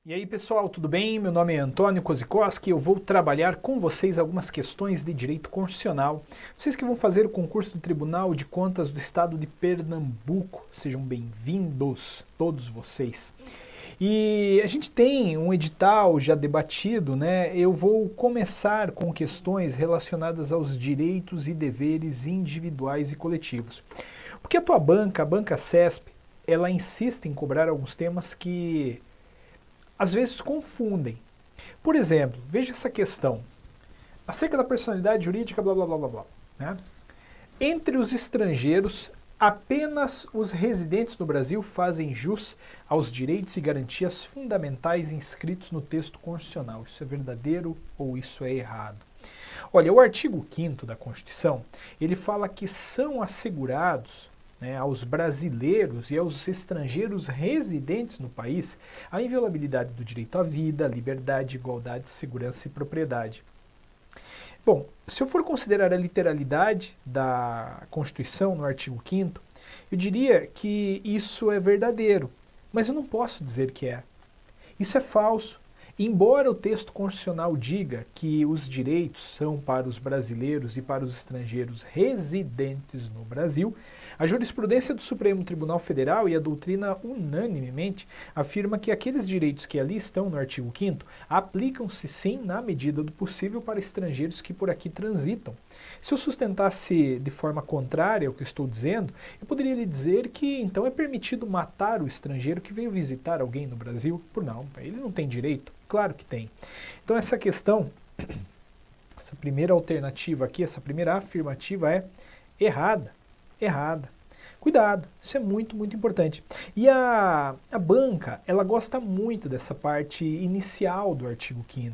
E aí pessoal, tudo bem? Meu nome é Antônio Kozikoski e eu vou trabalhar com vocês algumas questões de direito constitucional. Vocês que vão fazer o concurso do Tribunal de Contas do Estado de Pernambuco, sejam bem-vindos, todos vocês. E a gente tem um edital já debatido, né? Eu vou começar com questões relacionadas aos direitos e deveres individuais e coletivos. Porque a tua banca, a Banca CESP, ela insiste em cobrar alguns temas que às vezes confundem. Por exemplo, veja essa questão. Acerca da personalidade jurídica, blá blá blá blá blá. Né? Entre os estrangeiros, apenas os residentes no Brasil fazem jus aos direitos e garantias fundamentais inscritos no texto constitucional. Isso é verdadeiro ou isso é errado? Olha, o artigo 5º da Constituição, ele fala que são assegurados, né, aos brasileiros e aos estrangeiros residentes no país a inviolabilidade do direito à vida, liberdade, igualdade, segurança e propriedade. Bom, se eu for considerar a literalidade da Constituição no artigo 5º, eu diria que isso é verdadeiro, mas eu não posso dizer que é. Isso é falso. Embora o texto constitucional diga que os direitos são para os brasileiros e para os estrangeiros residentes no Brasil, a jurisprudência do Supremo Tribunal Federal e a doutrina unanimemente afirma que aqueles direitos que ali estão no artigo 5º aplicam-se sim na medida do possível para estrangeiros que por aqui transitam. Se eu sustentasse de forma contrária ao que eu estou dizendo, eu poderia lhe dizer que então é permitido matar o estrangeiro que veio visitar alguém no Brasil. Por não, ele não tem direito. Claro que tem. Então essa questão, essa primeira alternativa aqui, essa primeira afirmativa é errada. Errada. Cuidado, isso é muito, muito importante. E a banca, ela gosta muito dessa parte inicial do artigo 5º.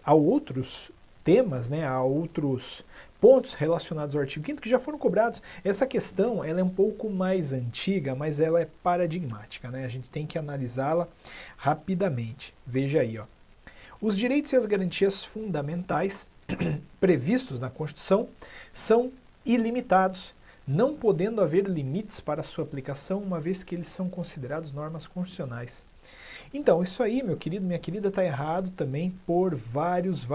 Há outros temas, né, há outros pontos relacionados ao artigo 5º que já foram cobrados. Essa questão ela é um pouco mais antiga, mas ela é paradigmática, né? A gente tem que analisá-la rapidamente. Veja aí, ó. Os direitos e as garantias fundamentais previstos na Constituição são ilimitados, não podendo haver limites para sua aplicação, uma vez que eles são considerados normas constitucionais. Então, isso aí, meu querido, minha querida, está errado também por vários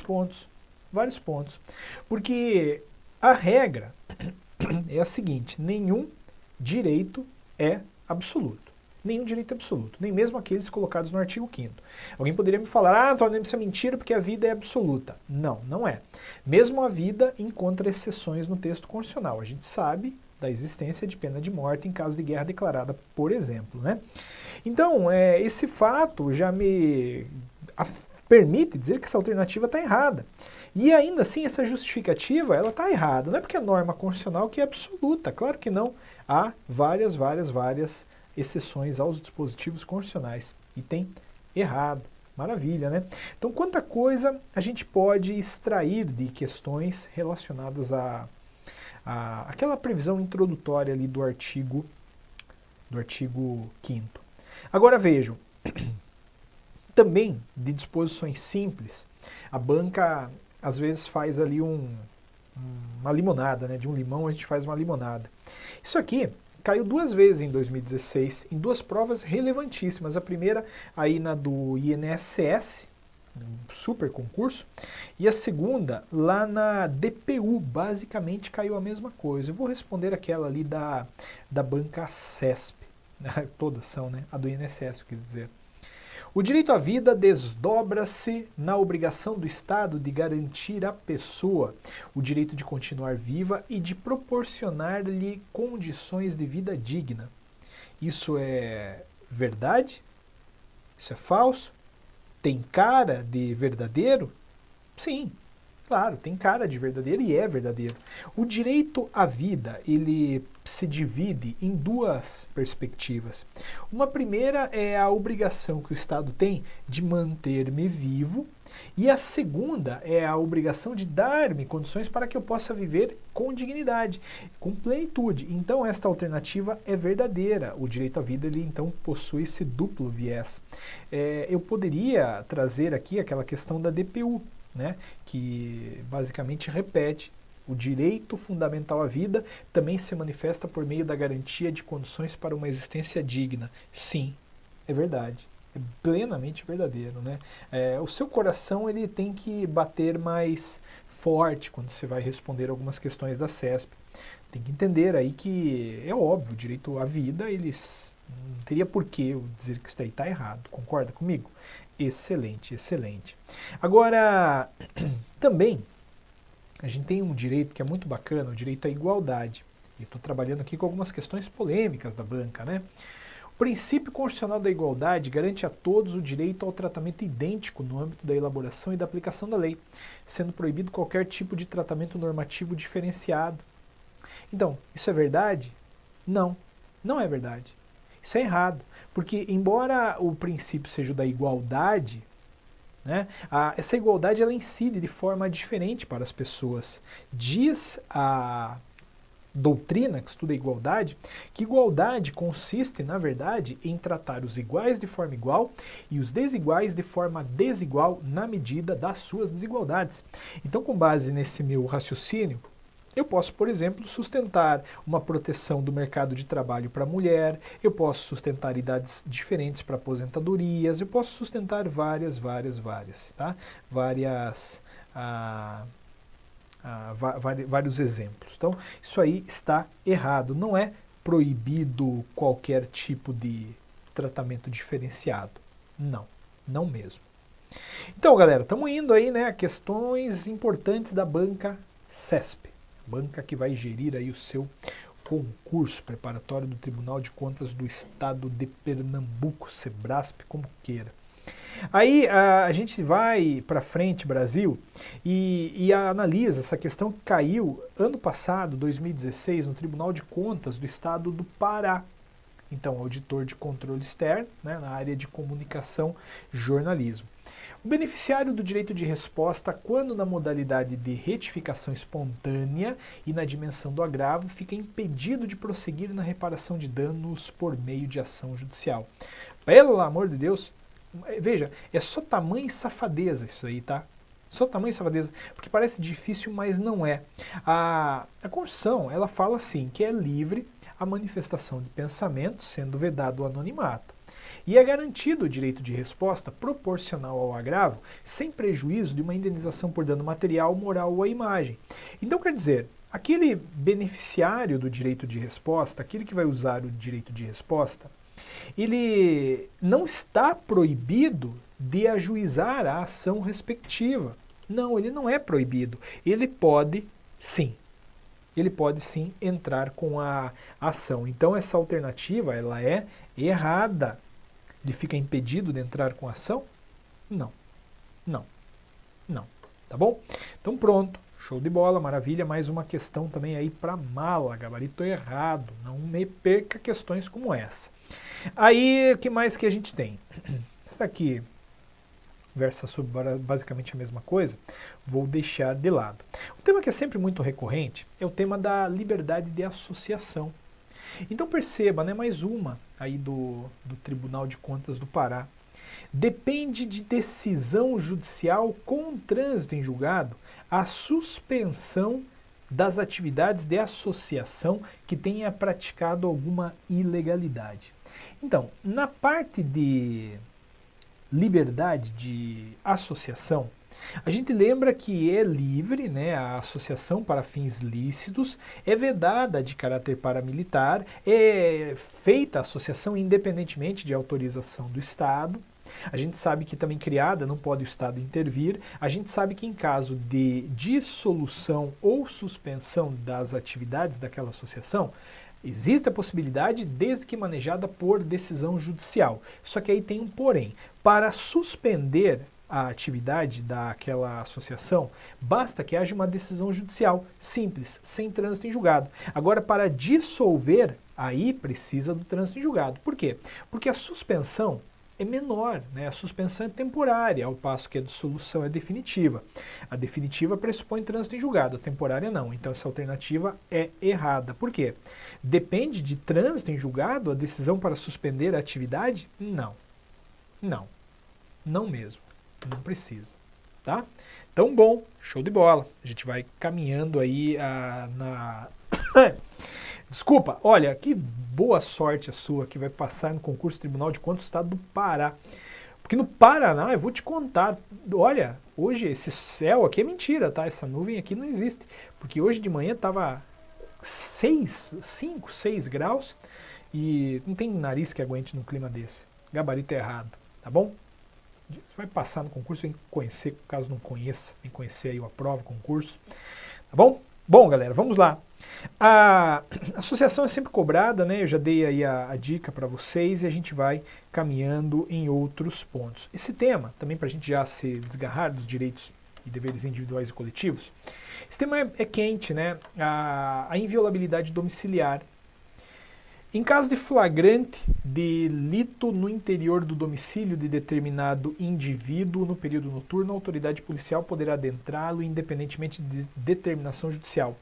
pontos. Vários pontos. Porque a regra é a seguinte: nenhum direito é absoluto. Nenhum direito é absoluto, nem mesmo aqueles colocados no artigo 5º. Alguém poderia me falar, Antônio, isso é mentira porque a vida é absoluta. Não, não é. Mesmo a vida encontra exceções no texto constitucional. A gente sabe da existência de pena de morte em caso de guerra declarada, por exemplo, né? Então, esse fato já me permite dizer que essa alternativa está errada. E ainda assim, essa justificativa, ela está errada. Não é porque a norma constitucional que é absoluta, claro que não. Há várias exceções aos dispositivos constitucionais. E tem errado. Maravilha, né? Então, quanta coisa a gente pode extrair de questões relacionadas a aquela previsão introdutória ali do artigo 5º. Agora vejam, também de disposições simples, a banca às vezes faz ali uma limonada, né? De um limão a gente faz uma limonada. Isso aqui caiu 2 vezes em 2016, em 2 provas relevantíssimas. A primeira aí na do INSS, um super concurso, e a segunda lá na DPU, basicamente caiu a mesma coisa. Eu vou responder aquela ali da banca CESP, todas são, né? A do INSS, eu quis dizer. O direito à vida desdobra-se na obrigação do Estado de garantir à pessoa o direito de continuar viva e de proporcionar-lhe condições de vida digna. Isso é verdade? Isso é falso? Tem cara de verdadeiro? Sim, claro, tem cara de verdadeiro e é verdadeiro. O direito à vida, ele se divide em 2 perspectivas. Uma primeira é a obrigação que o Estado tem de manter-me vivo, e a segunda é a obrigação de dar-me condições para que eu possa viver com dignidade, com plenitude. Então esta alternativa é verdadeira. O direito à vida, ele então possui esse duplo viés. Eu poderia trazer aqui aquela questão da DPU, né, que basicamente repete: o direito fundamental à vida também se manifesta por meio da garantia de condições para uma existência digna. Sim, é verdade. É plenamente verdadeiro, né? O seu coração ele tem que bater mais forte quando você vai responder algumas questões da CESP. Tem que entender aí que é óbvio, o direito à vida, eles não teria por que eu dizer que isso daí está errado. Concorda comigo? Excelente, excelente. Agora, também, a gente tem um direito que é muito bacana, o direito à igualdade. E estou trabalhando aqui com algumas questões polêmicas da banca, né? O princípio constitucional da igualdade garante a todos o direito ao tratamento idêntico no âmbito da elaboração e da aplicação da lei, sendo proibido qualquer tipo de tratamento normativo diferenciado. Então, isso é verdade? Não, não é verdade. Isso é errado, porque embora o princípio seja o da igualdade, né, essa igualdade ela incide de forma diferente para as pessoas. Diz a doutrina que estuda a igualdade, que igualdade consiste, na verdade, em tratar os iguais de forma igual e os desiguais de forma desigual na medida das suas desigualdades. Então, com base nesse meu raciocínio, eu posso, por exemplo, sustentar uma proteção do mercado de trabalho para a mulher, eu posso sustentar idades diferentes para aposentadorias, eu posso sustentar várias, tá? Vários exemplos. Então, isso aí está errado. Não é proibido qualquer tipo de tratamento diferenciado. Não, não mesmo. Então, galera, estamos indo aí, né, a questões importantes da banca CESP. Banca que vai gerir aí o seu concurso preparatório do Tribunal de Contas do Estado de Pernambuco, Sebrasp, como queira. Aí a gente vai para frente, Brasil, e analisa essa questão que caiu ano passado, 2016, no Tribunal de Contas do Estado do Pará. Então, auditor de controle externo, né, na área de comunicação e jornalismo. O beneficiário do direito de resposta, quando na modalidade de retificação espontânea e na dimensão do agravo, fica impedido de prosseguir na reparação de danos por meio de ação judicial. Pelo amor de Deus, veja, é só tamanho safadeza isso aí, tá? Só tamanho safadeza, porque parece difícil, mas não é. A Constituição, ela fala assim, que é livre a manifestação de pensamento, sendo vedado o anonimato. E é garantido o direito de resposta proporcional ao agravo, sem prejuízo de uma indenização por dano material, moral ou à imagem. Então, quer dizer, aquele beneficiário do direito de resposta, aquele que vai usar o direito de resposta, ele não está proibido de ajuizar a ação respectiva. Não, ele não é proibido. Ele pode sim entrar com a ação. Então essa alternativa, ela é errada. Ele fica impedido de entrar com a ação? Não, não, não. Tá bom? Então pronto, show de bola, maravilha. Mais uma questão também aí para mala, gabarito errado. Não me perca questões como essa. Aí, o que mais que a gente tem? Isso daqui versa sobre basicamente a mesma coisa, vou deixar de lado. O tema que é sempre muito recorrente é o tema da liberdade de associação. Então perceba, né, mais uma aí do Tribunal de Contas do Pará. Depende de decisão judicial com trânsito em julgado a suspensão das atividades de associação que tenha praticado alguma ilegalidade. Então, na parte de liberdade de associação, a gente lembra que é livre, né, a associação para fins lícitos, é vedada de caráter paramilitar, é feita a associação independentemente de autorização do Estado. A gente sabe que também criada não pode o Estado intervir. A gente sabe que em caso de dissolução ou suspensão das atividades daquela associação, existe a possibilidade desde que manejada por decisão judicial. Só que aí tem um porém. Para suspender a atividade daquela associação, basta que haja uma decisão judicial, simples, sem trânsito em julgado. Agora, para dissolver, aí precisa do trânsito em julgado. Por quê? Porque a suspensão é menor, né? A suspensão é temporária, ao passo que a dissolução é definitiva. A definitiva pressupõe trânsito em julgado, a temporária não. Então essa alternativa é errada. Por quê? Depende de trânsito em julgado a decisão para suspender a atividade? Não. Não. Não mesmo. Não precisa. Tá? Então, bom, show de bola. A gente vai caminhando aí Desculpa, olha, que boa sorte a sua que vai passar no concurso Tribunal de Contas do Estado do Pará. Porque no Paraná, eu vou te contar, olha, hoje esse céu aqui é mentira, tá? Essa nuvem aqui não existe. Porque hoje de manhã tava 5, 6 graus e não tem nariz que aguente num clima desse. Gabarito errado, tá bom? Você vai passar no concurso, vem conhecer, caso não conheça, vem conhecer aí a prova, o concurso, tá bom? Bom, galera, vamos lá. A associação é sempre cobrada, né? Eu já dei aí a dica para vocês e a gente vai caminhando em outros pontos. Esse tema, também para a gente já se desgarrar dos direitos e deveres individuais e coletivos, esse tema é quente, né? A inviolabilidade domiciliar. Em caso de flagrante delito no interior do domicílio de determinado indivíduo no período noturno, a autoridade policial poderá adentrá-lo independentemente de determinação judicial.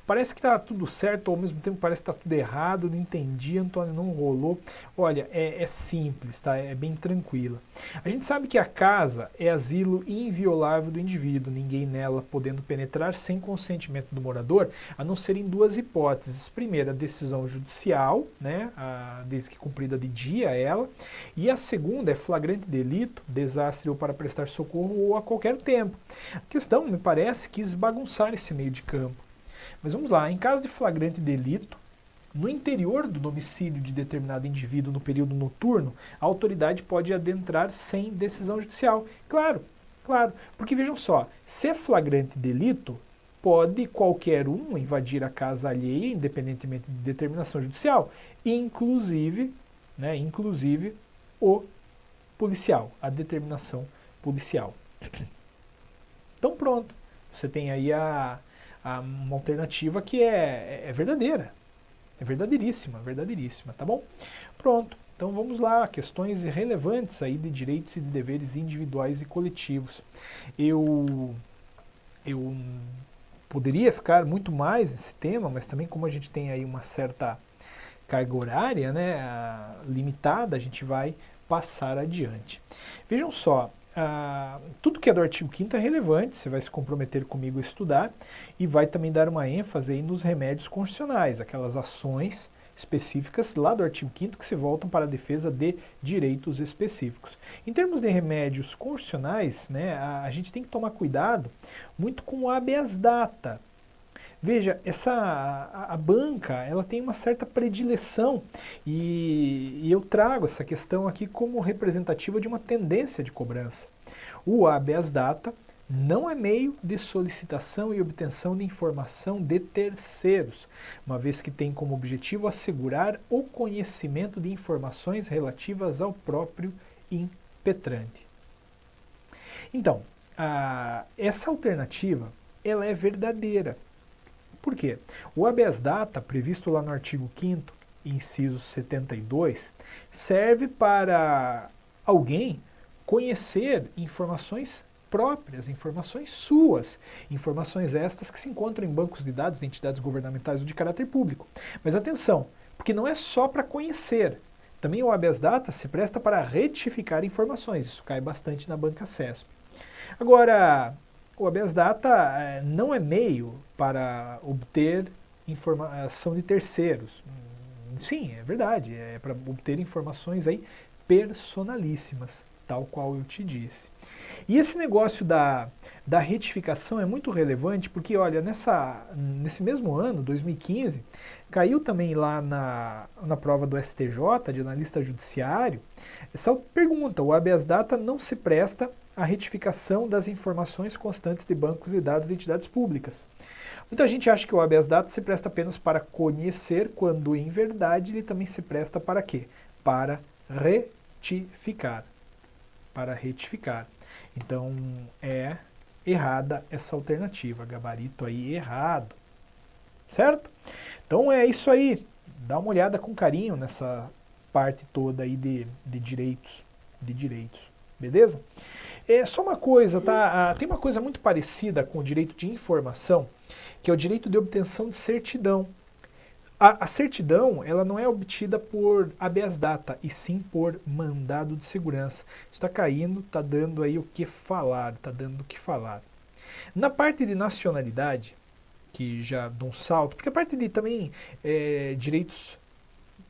Parece que está tudo certo, ao mesmo tempo parece que está tudo errado, não entendi, Antônio, não rolou. Olha, é simples, tá? É bem tranquila. A gente sabe que a casa é asilo inviolável do indivíduo, ninguém nela podendo penetrar sem consentimento do morador, a não ser em duas hipóteses. Primeiro, a decisão judicial, né, desde que cumprida de dia ela, e a segunda é flagrante delito, desastre ou para prestar socorro ou a qualquer tempo. A questão, me parece, quis bagunçar esse meio de campo. Mas vamos lá, em caso de flagrante delito, no interior do domicílio de determinado indivíduo no período noturno, a autoridade pode adentrar sem decisão judicial. Claro, claro, porque vejam só, se é flagrante delito, pode qualquer um invadir a casa alheia, independentemente de determinação judicial, inclusive o policial, a determinação policial. Então pronto, você tem aí uma alternativa que é verdadeira, é verdadeiríssima, tá bom? Pronto, então vamos lá, questões relevantes aí de direitos e de deveres individuais e coletivos. Eu poderia ficar muito mais esse tema, mas também como a gente tem aí uma certa carga horária, né, limitada, a gente vai passar adiante. Vejam só, tudo que é do artigo 5º é relevante, você vai se comprometer comigo a estudar e vai também dar uma ênfase aí nos remédios constitucionais, aquelas ações específicas lá do artigo 5º que se voltam para a defesa de direitos específicos. Em termos de remédios constitucionais, né, a gente tem que tomar cuidado muito com o habeas data. Veja, a banca ela tem uma certa predileção e eu trago essa questão aqui como representativa de uma tendência de cobrança. O habeas data não é meio de solicitação e obtenção de informação de terceiros, uma vez que tem como objetivo assegurar o conhecimento de informações relativas ao próprio impetrante. Então, essa alternativa ela é verdadeira. Por quê? O habeas data, previsto lá no artigo 5º, inciso 72, serve para alguém conhecer informações próprias, informações suas, informações estas que se encontram em bancos de dados de entidades governamentais ou de caráter público. Mas atenção, porque não é só para conhecer, também o habeas data se presta para retificar informações, isso cai bastante na banca CESP. Agora, o habeas data não é meio para obter informação de terceiros. Sim, é verdade, é para obter informações aí personalíssimas, tal qual eu te disse. E esse negócio da retificação é muito relevante porque, olha, nesse mesmo ano, 2015, caiu também lá na prova do STJ, de analista judiciário, essa pergunta: o habeas data não se presta à retificação das informações constantes de bancos e dados de entidades públicas. Muita gente acha que o habeas data se presta apenas para conhecer, quando em verdade ele também se presta para quê? Para retificar. Para retificar. Então é errada essa alternativa, gabarito aí errado, certo? Então é isso aí, dá uma olhada com carinho nessa parte toda aí de direitos, beleza? Só uma coisa, tá? Tem uma coisa muito parecida com o direito de informação, que é o direito de obtenção de certidão. A certidão, ela não é obtida por habeas data, e sim por mandado de segurança. Está caindo, está dando aí o que falar, Na parte de nacionalidade, que já dão um salto, porque a parte de também direitos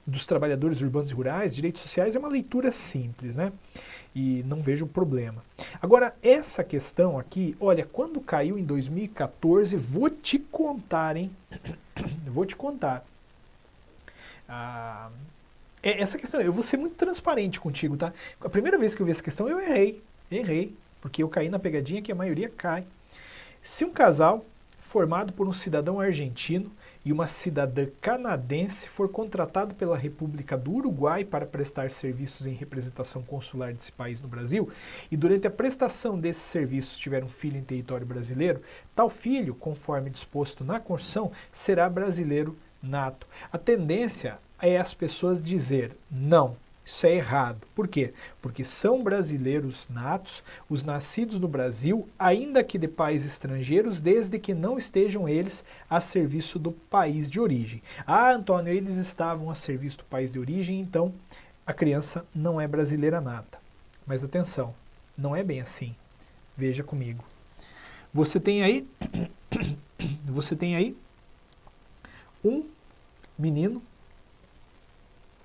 dos trabalhadores urbanos e rurais, direitos sociais, é uma leitura simples, né? E não vejo problema. Agora, essa questão aqui, olha, quando caiu em 2014, vou te contar, hein? Vou te contar. Essa questão, eu vou ser muito transparente contigo, tá? A primeira vez que eu vi essa questão, eu errei, porque eu caí na pegadinha que a maioria cai. Se um casal formado por um cidadão argentino e uma cidadã canadense for contratado pela República do Uruguai para prestar serviços em representação consular desse país no Brasil, e durante a prestação desses serviços tiver um filho em território brasileiro, tal filho, conforme disposto na Constituição, será brasileiro nato. A tendência é as pessoas dizer não. Isso é errado. Por quê? Porque são brasileiros natos, os nascidos no Brasil, ainda que de pais estrangeiros, desde que não estejam eles a serviço do país de origem. Ah, Antônio, eles estavam a serviço do país de origem, então a criança não é brasileira nata. Mas atenção, não é bem assim. Veja comigo. Você tem aí um menino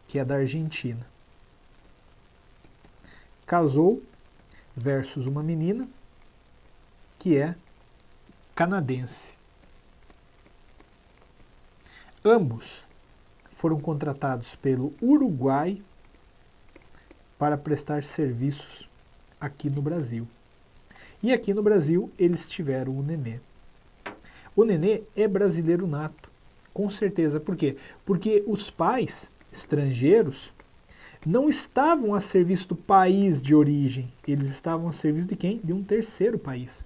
que é da Argentina. Casou versus uma menina que é canadense. Ambos foram contratados pelo Uruguai para prestar serviços aqui no Brasil. E aqui no Brasil eles tiveram o nenê. O nenê é brasileiro nato, com certeza. Por quê? Porque os pais estrangeiros não estavam a serviço do país de origem, eles estavam a serviço de quem? De um terceiro país.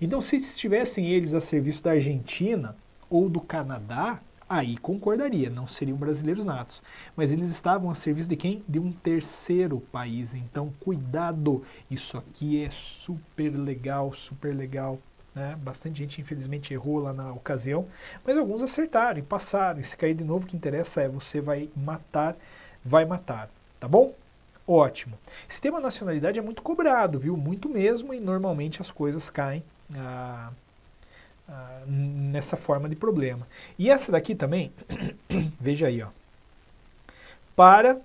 Então, se estivessem eles a serviço da Argentina ou do Canadá, aí concordaria, não seriam brasileiros natos. Mas eles estavam a serviço de quem? De um terceiro país. Então, cuidado, isso aqui é super legal, né? Bastante gente, infelizmente, errou lá na ocasião, mas alguns acertaram e passaram. E se cair de novo, o que interessa é você vai matar. Tá bom? Ótimo. Sistema nacionalidade é muito cobrado, viu? Muito mesmo, e normalmente as coisas caem nessa forma de problema. E essa daqui também, veja aí, ó. Para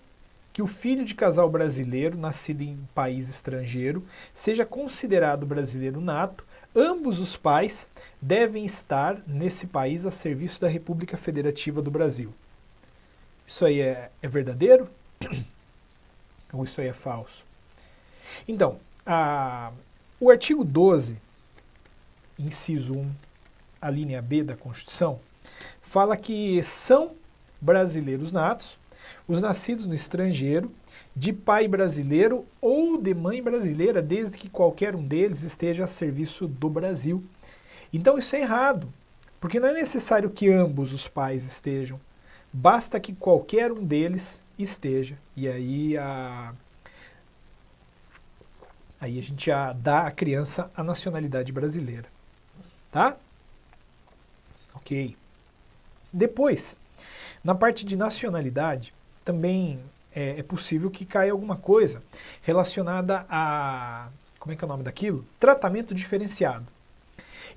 que o filho de casal brasileiro, nascido em país estrangeiro, seja considerado brasileiro nato, ambos os pais devem estar nesse país a serviço da República Federativa do Brasil. Isso aí é verdadeiro? Ou isso aí é falso? Então, o artigo 12, inciso 1, a linha B da Constituição, fala que são brasileiros natos os nascidos no estrangeiro, de pai brasileiro ou de mãe brasileira, desde que qualquer um deles esteja a serviço do Brasil. Então isso é errado, porque não é necessário que ambos os pais estejam, basta que qualquer um deles esteja. E aí a gente já dá à criança a nacionalidade brasileira. Tá? Ok. Depois, na parte de nacionalidade, também é possível que caia alguma coisa relacionada a... Como é que é o nome daquilo? Tratamento diferenciado.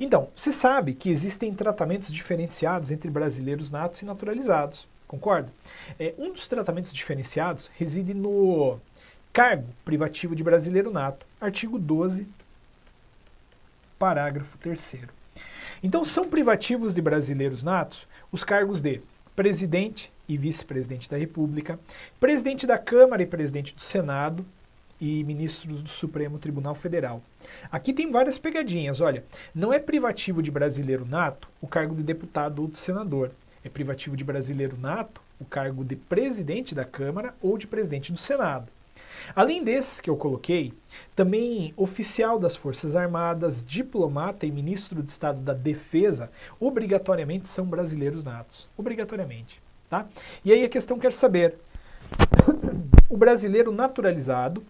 Então, se sabe que existem tratamentos diferenciados entre brasileiros natos e naturalizados. Concorda? Um dos tratamentos diferenciados reside no cargo privativo de brasileiro nato, artigo 12, parágrafo 3º. Então, são privativos de brasileiros natos os cargos de presidente e vice-presidente da República, presidente da Câmara e presidente do Senado e ministros do Supremo Tribunal Federal. Aqui tem várias pegadinhas, olha, não é privativo de brasileiro nato o cargo de deputado ou de senador. É privativo de brasileiro nato o cargo de presidente da Câmara ou de presidente do Senado. Além desses que eu coloquei, também oficial das Forças Armadas, diplomata e ministro de Estado da Defesa, obrigatoriamente são brasileiros natos. Obrigatoriamente. Tá? E aí a questão quer saber, o brasileiro naturalizado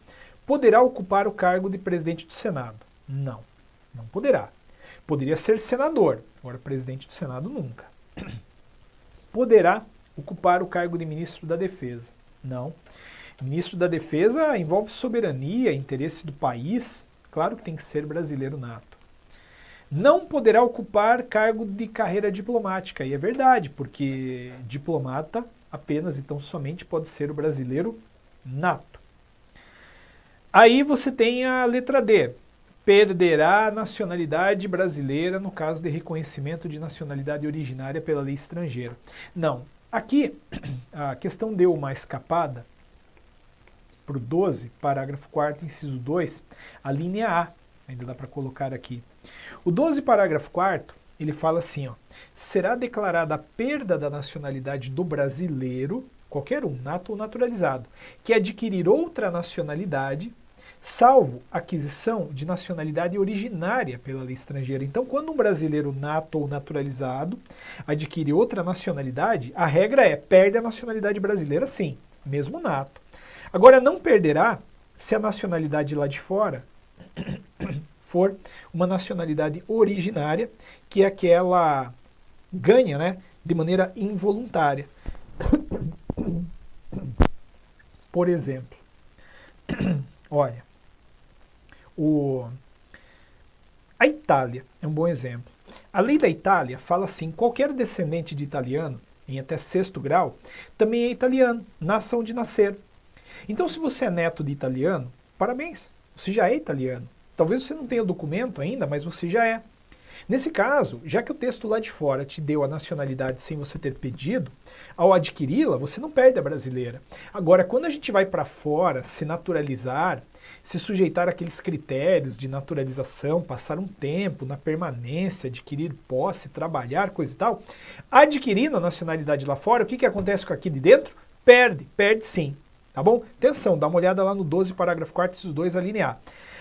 poderá ocupar o cargo de presidente do Senado? Não, não poderá. Poderia ser senador, agora presidente do Senado nunca. Poderá ocupar o cargo de ministro da Defesa? Não. Ministro da Defesa envolve soberania, interesse do país, claro que tem que ser brasileiro nato. não poderá ocupar cargo de carreira diplomática. E é verdade, porque diplomata apenas, então somente pode ser o brasileiro nato. Aí você tem a letra D. Perderá a nacionalidade brasileira no caso de reconhecimento de nacionalidade originária pela lei estrangeira. Não. Aqui, a questão deu uma escapada para o 12, parágrafo 4º, inciso 2, a linha A. Ainda dá para colocar aqui. O 12, parágrafo 4º, ele fala assim, ó, será declarada a perda da nacionalidade do brasileiro, qualquer um, nato ou naturalizado, que adquirir outra nacionalidade, salvo aquisição de nacionalidade originária pela lei estrangeira. Então, quando um brasileiro nato ou naturalizado adquire outra nacionalidade, a regra é, perde a nacionalidade brasileira sim, mesmo nato. Agora, não perderá se a nacionalidade lá de fora for uma nacionalidade originária, que é aquela ganha, né, de maneira involuntária. Por exemplo, olha, a Itália é um bom exemplo. A lei da Itália fala assim, qualquer descendente de italiano, em até 6º grau, também é italiano, nasça onde nascer. Então, se você é neto de italiano, parabéns, você já é italiano. Talvez você não tenha o documento ainda, mas você já é. Nesse caso, já que o texto lá de fora te deu a nacionalidade sem você ter pedido, ao adquiri-la, você não perde a brasileira. Agora, quando a gente vai para fora se naturalizar, se sujeitar àqueles critérios de naturalização, passar um tempo na permanência, adquirir posse, trabalhar, coisa e tal, adquirindo a nacionalidade lá fora, o que acontece com aqui de dentro? Perde sim. Tá bom? Atenção, dá uma olhada lá no 12, parágrafo 4º, esses dois, a linha A.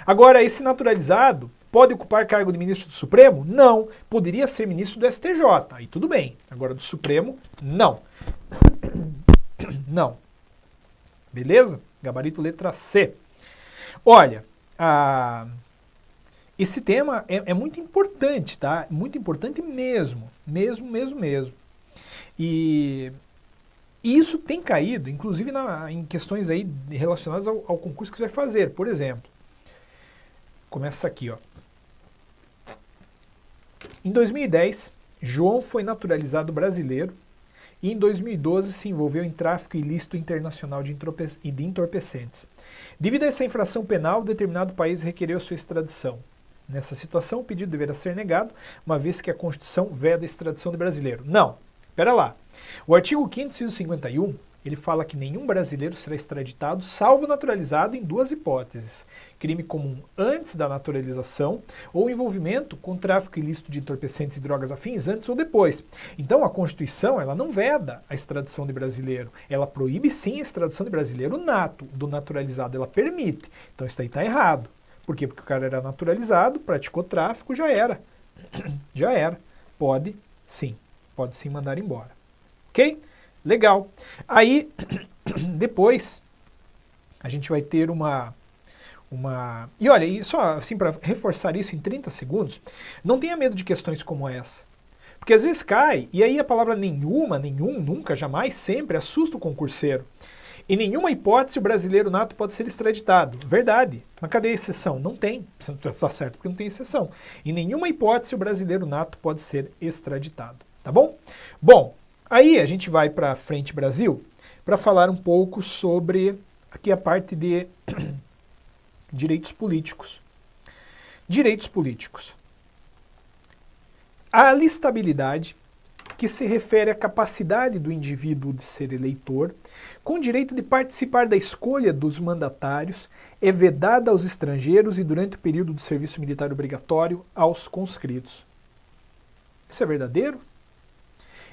Agora, esse naturalizado pode ocupar cargo de ministro do Supremo? Não. Poderia ser ministro do STJ, aí tudo bem. Agora, do Supremo, não. Não. Beleza? Gabarito letra C. Olha, esse tema é muito importante, tá? Muito importante mesmo. Mesmo. E isso tem caído, inclusive em questões aí relacionadas ao concurso que você vai fazer. Por exemplo, começa aqui, ó. Em 2010, João foi naturalizado brasileiro e em 2012 se envolveu em tráfico ilícito internacional de entorpecentes. Devido a essa infração penal, determinado país requereu sua extradição. Nessa situação, o pedido deverá ser negado, uma vez que a Constituição veda a extradição de brasileiro. Não, espera lá. O artigo 5º, inciso 51, ele fala que nenhum brasileiro será extraditado, salvo naturalizado em duas hipóteses. Crime comum antes da naturalização ou envolvimento com tráfico ilícito de entorpecentes e drogas afins antes ou depois. Então a Constituição, ela não veda a extradição de brasileiro. Ela proíbe sim a extradição de brasileiro nato. Do naturalizado ela permite. Então isso aí está errado. Por quê? Porque o cara era naturalizado, praticou tráfico, já era. Já era. Pode sim mandar embora. Ok? Legal. Aí, depois, a gente vai ter uma... E olha, e só assim para reforçar isso em 30 segundos, não tenha medo de questões como essa. Porque às vezes cai, e aí a palavra nenhum, nunca, jamais, sempre assusta o concurseiro. Em nenhuma hipótese o brasileiro nato pode ser extraditado. Verdade. Mas cadê a exceção? Não tem. Está certo porque não tem exceção. Em nenhuma hipótese o brasileiro nato pode ser extraditado. Tá bom? Bom, aí a gente vai para Frente Brasil para falar um pouco sobre aqui a parte de direitos políticos. Direitos políticos. A alistabilidade, que se refere à capacidade do indivíduo de ser eleitor, com direito de participar da escolha dos mandatários, é vedada aos estrangeiros e durante o período do serviço militar obrigatório aos conscritos. Isso é verdadeiro?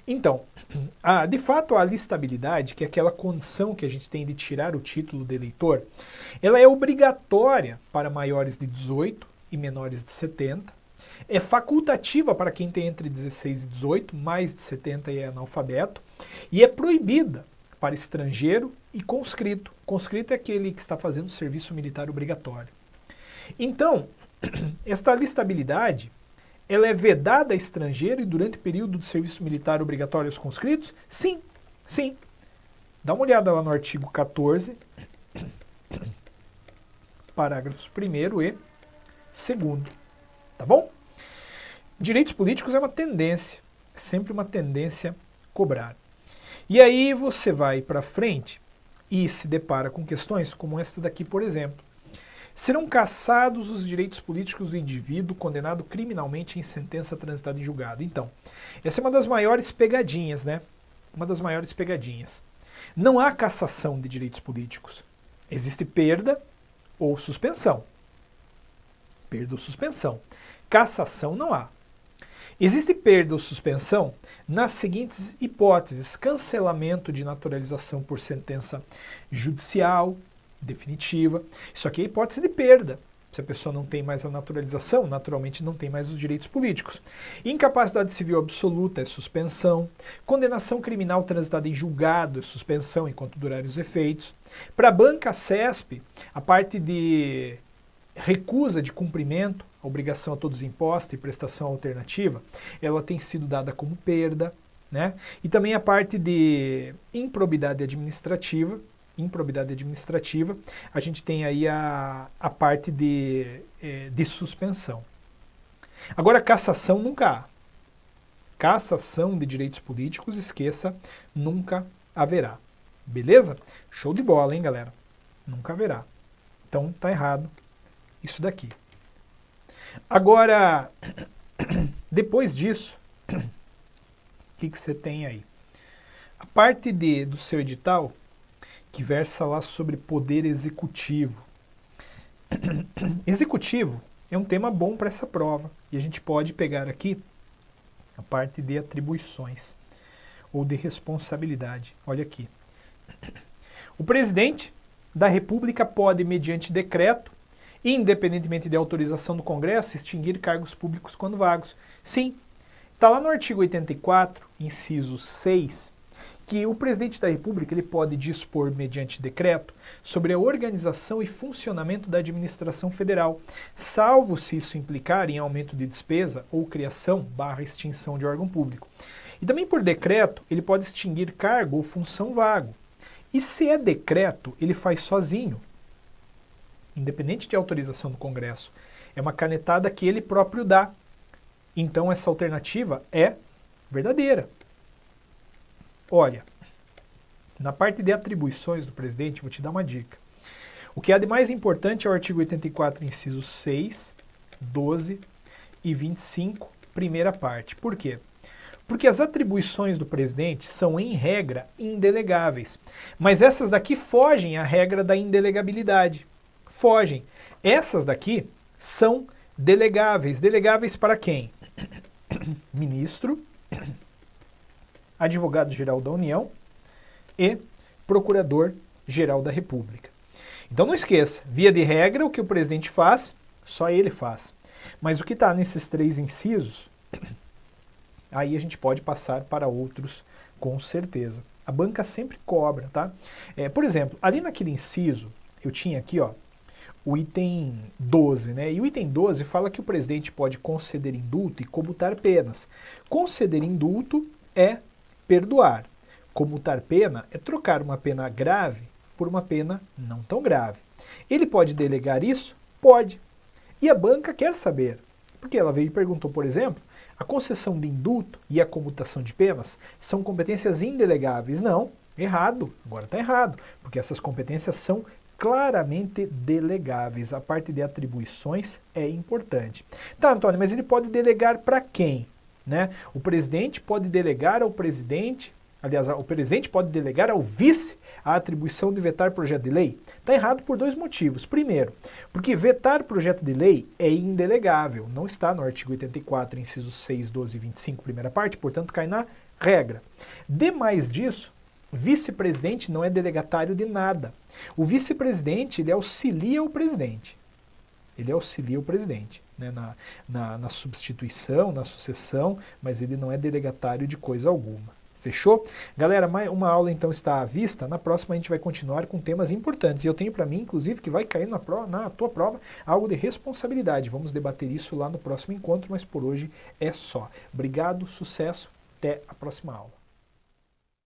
Então, de fato a alistabilidade, que é aquela condição que a gente tem de tirar o título de eleitor, ela é obrigatória para maiores de 18 e menores de 70, é facultativa para quem tem entre 16 e 18, mais de 70 e é analfabeto, e é proibida para estrangeiro e conscrito. Conscrito é aquele que está fazendo serviço militar obrigatório. Então, esta alistabilidade, ela é vedada a estrangeiro e durante o período de serviço militar obrigatório aos conscritos? Sim, sim. Dá uma olhada lá no artigo 14, parágrafos 1º e 2º, tá bom? Direitos políticos é uma tendência, é sempre uma tendência cobrar. E aí você vai para frente e se depara com questões como esta daqui, por exemplo. Serão cassados os direitos políticos do indivíduo condenado criminalmente em sentença transitada em julgado. Então, essa é uma das maiores pegadinhas, né? Uma das maiores pegadinhas. Não há cassação de direitos políticos. Existe perda ou suspensão. Perda ou suspensão. Cassação não há. Existe perda ou suspensão nas seguintes hipóteses: cancelamento de naturalização por sentença judicial definitiva. Isso aqui é hipótese de perda. Se a pessoa não tem mais a naturalização, naturalmente não tem mais os direitos políticos. Incapacidade civil absoluta é suspensão. Condenação criminal transitada em julgado é suspensão enquanto durarem os efeitos. Para a banca CESP, a parte de recusa de cumprimento, a obrigação a todos imposta e prestação alternativa, ela tem sido dada como perda, né? E também a parte de improbidade administrativa, a gente tem aí a parte de suspensão. Agora, cassação nunca há. Cassação de direitos políticos, esqueça, nunca haverá. Beleza? Show de bola, hein, galera? Nunca haverá. Então, tá errado isso daqui. Agora, depois disso, o que você tem aí? A parte do seu edital, que versa lá sobre poder executivo. Executivo é um tema bom para essa prova. E a gente pode pegar aqui a parte de atribuições ou de responsabilidade. Olha aqui. O presidente da República pode, mediante decreto, independentemente de autorização do Congresso, extinguir cargos públicos quando vagos. Sim, está lá no artigo 84, inciso 6, que o presidente da República ele pode dispor, mediante decreto, sobre a organização e funcionamento da administração federal, salvo se isso implicar em aumento de despesa ou criação/extinção de órgão público. E também por decreto, ele pode extinguir cargo ou função vago. E se é decreto, ele faz sozinho, independente de autorização do Congresso. É uma canetada que ele próprio dá. Então essa alternativa é verdadeira. Olha, na parte de atribuições do presidente, vou te dar uma dica. O que há de mais importante é o artigo 84, incisos 6, 12 e 25, primeira parte. Por quê? Porque as atribuições do presidente são, em regra, indelegáveis. Mas essas daqui fogem à regra da indelegabilidade. Fogem. Essas daqui são delegáveis. Delegáveis para quem? Ministro, advogado-geral da União e procurador-geral da República. Então não esqueça, via de regra, o que o presidente faz, só ele faz. Mas o que está nesses três incisos, aí a gente pode passar para outros com certeza. A banca sempre cobra, tá? Por exemplo, ali naquele inciso, eu tinha aqui, ó, o item 12, né? E o item 12 fala que o presidente pode conceder indulto e comutar penas. Conceder indulto é perdoar. Comutar pena é trocar uma pena grave por uma pena não tão grave. Ele pode delegar isso? Pode. E a banca quer saber. Porque ela veio e perguntou, por exemplo, a concessão de indulto e a comutação de penas são competências indelegáveis. Não, errado. Agora está errado. Porque essas competências são claramente delegáveis. A parte de atribuições é importante. Tá, Antônio, mas ele pode delegar para quem? Né? O presidente pode delegar ao presidente, aliás, o presidente pode delegar ao vice a atribuição de vetar projeto de lei? Está errado por dois motivos. Primeiro, porque vetar projeto de lei é indelegável, não está no artigo 84, incisos 6, 12 e 25, primeira parte, portanto cai na regra. Demais disso, vice-presidente não é delegatário de nada. O vice-presidente, ele auxilia o presidente. Ele auxilia o presidente, né, na substituição, na sucessão, mas ele não é delegatário de coisa alguma. Fechou? Galera, uma aula então está à vista. Na próxima a gente vai continuar com temas importantes. E eu tenho para mim, inclusive, que vai cair na tua prova algo de responsabilidade. Vamos debater isso lá no próximo encontro, mas por hoje é só. Obrigado, sucesso, até a próxima aula.